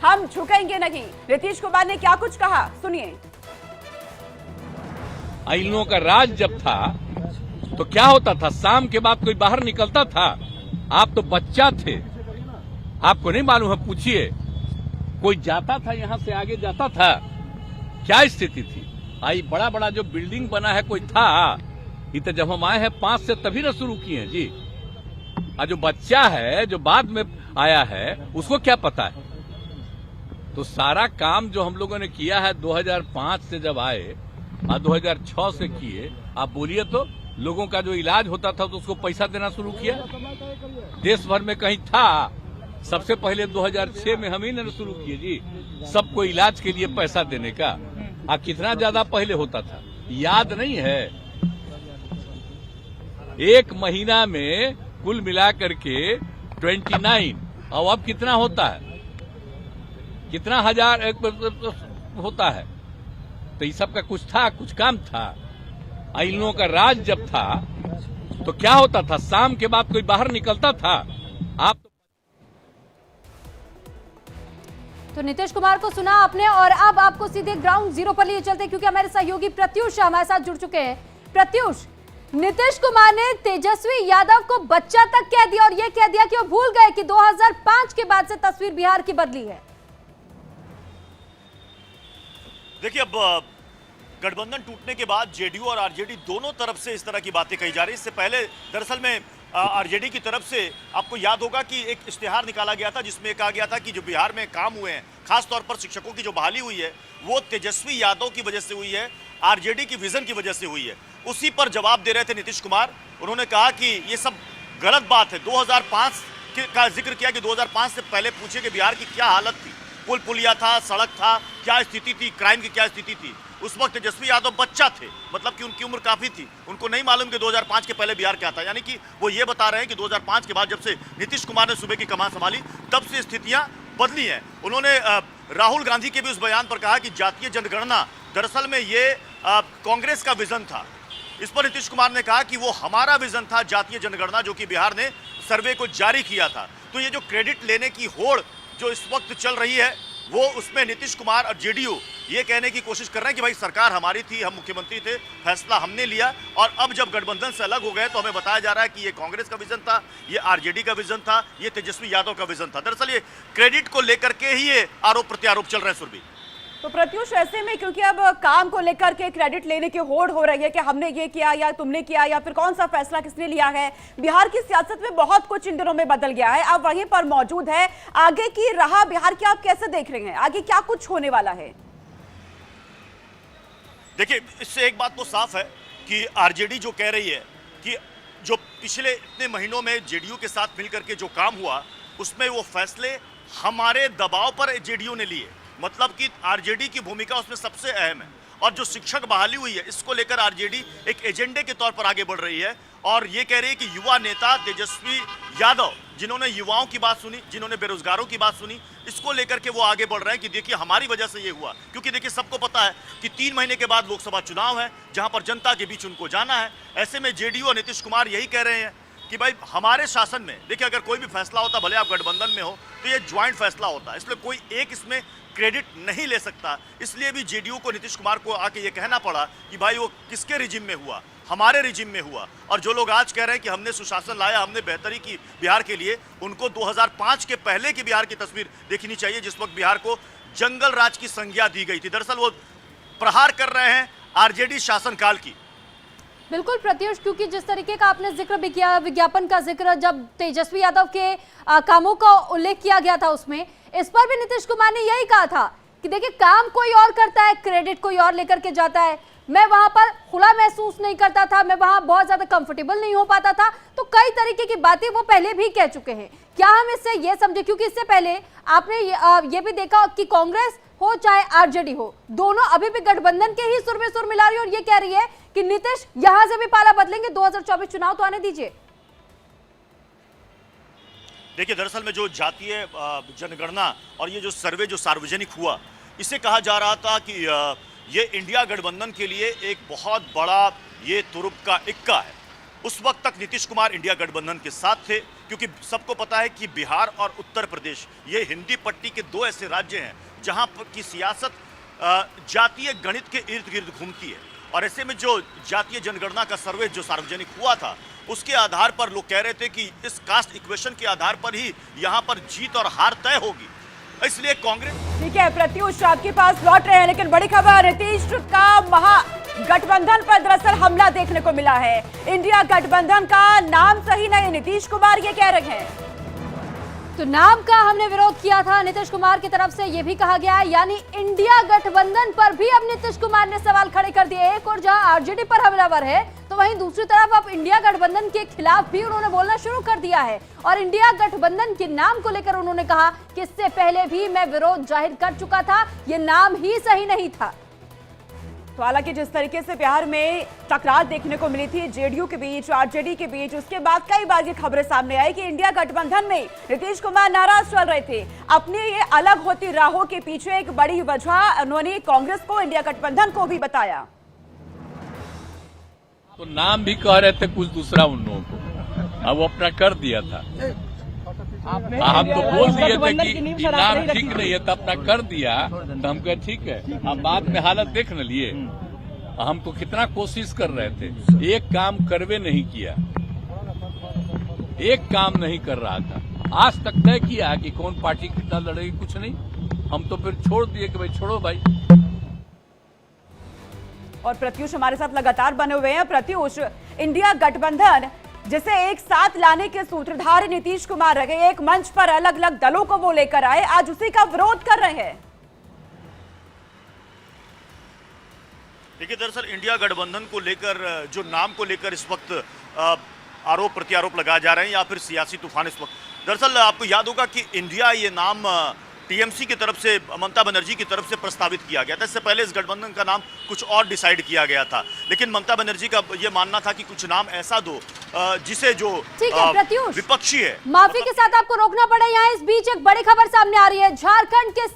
हम झुकेंगे नहीं। नीतीश कुमार ने क्या कुछ कहा, सुनिए। इन लोगों का राज जब था तो क्या होता था, शाम के बाद कोई बाहर निकलता था? आप तो बच्चा थे, आपको नहीं मालूम है, पूछिए। कोई जाता था, यहां से आगे जाता था, क्या स्थिति थी? आई बड़ा बड़ा जो बिल्डिंग बना है, कोई था? ये तो जब हम आए हैं 5 से तभी ना शुरू किए हैं जी। और जो बच्चा है, जो बाद में आया है, उसको क्या पता है? तो सारा काम जो हम लोगों ने किया है 2005 से जब आए और 2006 से किए, आप बोलिए तो लोगों का जो इलाज होता था तो उसको पैसा देना शुरू किया। देश भर में कहीं था? सबसे पहले 2006 में हम ही ने शुरू किए जी, सबको इलाज के लिए पैसा देने का। कितना ज्यादा पहले होता था, याद नहीं है? एक महीना में कुल मिलाकर के 29, और अब कितना होता है? कितना हजार होता है? तो ये सब का कुछ था, कुछ काम था। इन लोगों का राज जब था तो क्या होता था, शाम के बाद कोई बाहर निकलता था? आप तो नीतीश कुमार को सुना आपने, और अब आपको सीधे ग्राउंड जीरो पर लिए चलते हैं, क्योंकि हमारे सहयोगी प्रत्युष हमारे साथ जुड़ चुके हैं। प्रत्युष, नीतीश कुमार ने तेजस्वी यादव को बच्चा तक कह दिया और यह कह दिया कि वो भूल गए कि 2005 के बाद से तस्वीर बिहार की बदली है। देखिए, अब गठबंधन टूटने के बाद जेडीयू और आरजेडी दोनों तरफ से इस तरह की बातें कही जा रही है। इससे पहले दरअसल में आरजेडी की तरफ से आपको याद होगा कि एक इश्तिहार निकाला गया था जिसमें कहा गया था कि जो बिहार में काम हुए हैं, खास तौर पर शिक्षकों की जो बहाली हुई है, वो तेजस्वी यादव की वजह से हुई है, आरजेडी की विजन की वजह से हुई है। उसी पर जवाब दे रहे थे नीतीश कुमार। उन्होंने कहा कि ये सब गलत बात है। 2005 का जिक्र किया कि 2005 से पहले पूछे कि बिहार की क्या हालत थी, पुल पुलिया था, सड़क था, क्या स्थिति थी, क्राइम की क्या स्थिति थी। उस वक्त तेजस्वी यादव बच्चा थे, मतलब कि उनकी उम्र काफी थी, उनको नहीं मालूम कि 2005 के पहले बिहार क्या था। यानी कि वो ये बता रहे हैं कि 2005 के बाद जब से नीतीश कुमार ने सूबे की कमान संभाली, तब से स्थितियां बदली हैं। उन्होंने राहुल गांधी के भी उस बयान पर कहा कि जातीय जनगणना दरअसल में ये कांग्रेस का विजन था। इस पर नीतीश कुमार ने कहा कि वो हमारा विजन था जातीय जनगणना, जो कि बिहार ने सर्वे को जारी किया था। तो ये जो क्रेडिट लेने की होड़ जो इस वक्त चल रही है, वो उसमें नीतीश कुमार और जेडीयू ये कहने की कोशिश कर रहे हैं कि भाई सरकार हमारी थी, हम मुख्यमंत्री थे, फैसला हमने लिया, और अब जब गठबंधन से अलग हो गए तो हमें बताया जा रहा है कि ये कांग्रेस का विजन था, ये आरजेडी का विजन था, ये तेजस्वी यादव का विजन था। दरअसल ये क्रेडिट को लेकर के ही ये आरोप प्रत्यारोप चल रहे हैं। सुरभि, तो प्रत्युष, ऐसे में क्योंकि अब काम को लेकर के क्रेडिट लेने की होड़ हो रही है कि हमने ये किया या तुमने किया या फिर कौन सा फैसला किसने लिया है, बिहार की सियासत में बहुत कुछ इन दिनों में बदल गया है। आप वहीं पर मौजूद है, आगे की राह बिहार की आप कैसे देख रहे हैं? आगे क्या कुछ होने वाला है? देखिए, इससे एक बात तो साफ है कि आरजेडी जो कह रही है कि जो पिछले इतने महीनों में जेडीयू के साथ मिलकर के जो काम हुआ, उसमें वो फैसले हमारे दबाव पर जेडीयू ने लिए। मतलब कि आरजेडी की भूमिका उसमें सबसे अहम है। और जो शिक्षक बहाली हुई है, इसको लेकर आरजेडी एक एजेंडे के तौर पर आगे बढ़ रही है और ये कह रही है कि युवा नेता तेजस्वी यादव, जिन्होंने युवाओं की बात सुनी, जिन्होंने बेरोजगारों की बात सुनी, इसको लेकर के वो आगे बढ़ रहे हैं कि देखिए हमारी वजह से ये हुआ। क्योंकि देखिए, सबको पता है कि 3 महीने के बाद लोकसभा चुनाव है, जहां पर जनता के बीच उनको जाना है। ऐसे में जेडीयू और नीतीश कुमार यही कह रहे हैं कि भाई हमारे शासन में, देखिए अगर कोई भी फैसला होता, भले आप गठबंधन में हो, तो ये ज्वाइंट फैसला होता है, इसलिए कोई एक इसमें क्रेडिट नहीं ले सकता। इसलिए भी जेडीयू को, नीतीश कुमार को आके ये कहना पड़ा कि भाई वो किसके रिजिम में हुआ, हमारे रिजिम में हुआ। और जो लोग आज कह रहे हैं कि हमने सुशासन लाया, हमने बेहतरी की बिहार के लिए, उनको 2005 के पहले की बिहार की तस्वीर देखनी चाहिए, जिस वक्त बिहार को जंगल राज की संज्ञा दी गई थी। दरअसल वो प्रहार कर रहे हैं आरजेडी शासनकाल की। बिल्कुल प्रत्युष, क्योंकि जिस तरीके का आपने जिक्र भी किया, विज्ञापन का जिक्र जब तेजस्वी यादव के कामों का उल्लेख किया गया था, उसमें इस पर भी नीतीश कुमार ने यही कहा था कि देखिए काम कोई और करता है, क्रेडिट कोई और लेकर के जाता है। मैं वहां पर खुला महसूस नहीं करता था, मैं वहां बहुत ज्यादा कंफर्टेबल नहीं हो पाता था। तो कई तरीके की बातें वो पहले भी कह चुके हैं। क्या हम इससे ये समझे, क्योंकि इससे पहले आपने ये भी देखा कि कांग्रेस हो चाहे आरजेडी हो, दोनों अभी भी गठबंधन के ही सुर में सुर मिला रही है और ये कह रही है कि नीतीश यहां से भी पाला बदलेंगे, 2024 चुनाव तो आने दीजिए। देखिए, दरअसल में जो जातीय जनगणना और ये जो सर्वे जो सार्वजनिक हुआ, इसे कहा जा रहा था कि ये इंडिया गठबंधन के लिए एक बहुत बड़ा ये तुरुप का इक्का है। उस वक्त तक नीतीश कुमार इंडिया गठबंधन के साथ थे, क्योंकि सबको पता है कि बिहार और उत्तर प्रदेश ये हिंदी पट्टी के दो ऐसे राज्य हैं जहां पर की सियासत जातीय गणित के इर्द गिर्द घूमती है। और ऐसे में जो जातीय जनगणना का सर्वे जो सार्वजनिक हुआ था उसके आधार पर लोग कह रहे थे कि इस कास्ट इक्वेशन के आधार पर ही यहां पर जीत और हार तय होगी, इसलिए कांग्रेस। ठीक है प्रत्युष, आपके पास लौट रहे हैं, लेकिन बड़ी खबर नीतीश का महागठबंधन पर दरअसल हमला देखने को मिला है। इंडिया गठबंधन का नाम सही नहीं, नीतीश कुमार ये कह रहे हैं। तो नाम का हमने विरोध किया था नीतीश कुमार की तरफ से, ये भी कहा गया है, यानी इंडिया गठबंधन पर भी अब नीतीश कुमार ने सवाल खड़े कर दिए। एक और जहां आरजेडी पर हमलावर है तो वहीं दूसरी तरफ अब इंडिया गठबंधन के खिलाफ भी उन्होंने बोलना शुरू कर दिया है। और इंडिया गठबंधन के नाम को लेकर उन्होंने कहा कि इससे पहले भी मैं विरोध जाहिर कर चुका था, ये नाम ही सही नहीं था। तो हालांकि जिस तरीके से बिहार में टकरार देखने को मिली थी जेडीयू के बीच, आरजेडी के बीच, उसके बाद कई बार ये खबरें सामने आई कि इंडिया गठबंधन में नीतीश कुमार नाराज चल रहे थे। अपने ये अलग होती राहों के पीछे एक बड़ी वजह उन्होंने कांग्रेस को, इंडिया गठबंधन को भी बताया। तो नाम भी कह रहे थे कुछ दूसरा उन लोगों को, अब वो अपना कर दिया था। हम तो बोल दिए थे कि नाम ठीक नहीं है, तो अपना कर दिया, तो हम कहे ठीक है। अब बाद में हालत देख न लिए, हम तो कितना कोशिश कर रहे थे, एक काम करवे नहीं किया, एक काम नहीं कर रहा था। आज तक तय किया कि कौन पार्टी कितना लड़ेगी, कुछ नहीं, हम तो फिर छोड़ दिए कि भाई छोड़ो भाई। और प्रत्युष हमारे साथ लगातार बने हुए हैं। प्रत्युष, इंडिया गठबंधन जिसे एक साथ लाने के सूत्रधार नीतीश कुमार रहे, एक मंच पर अलग अलग दलों को वो लेकर आए, आज उसी का विरोध कर रहे हैं। देखिए दरअसल इंडिया गठबंधन को लेकर, जो नाम को लेकर इस वक्त आरोप प्रत्यारोप लगाए जा रहे हैं या फिर सियासी तूफान इस वक्त, दरअसल आपको याद होगा कि इंडिया ये नाम टीएमसी की तरफ से, ममता बनर्जी की तरफ से प्रस्तावित किया गया था। इससे पहले इस गठबंधन का नाम कुछ और डिसाइड किया गया था, लेकिन ममता बनर्जी का ये मानना था कि कुछ नाम ऐसा दो जिसे जो विपक्षी है। माफी के साथ आपको रोकना पड़ा, यहाँ इस बीच एक बड़ी खबर सामने आ रही है। झारखंड के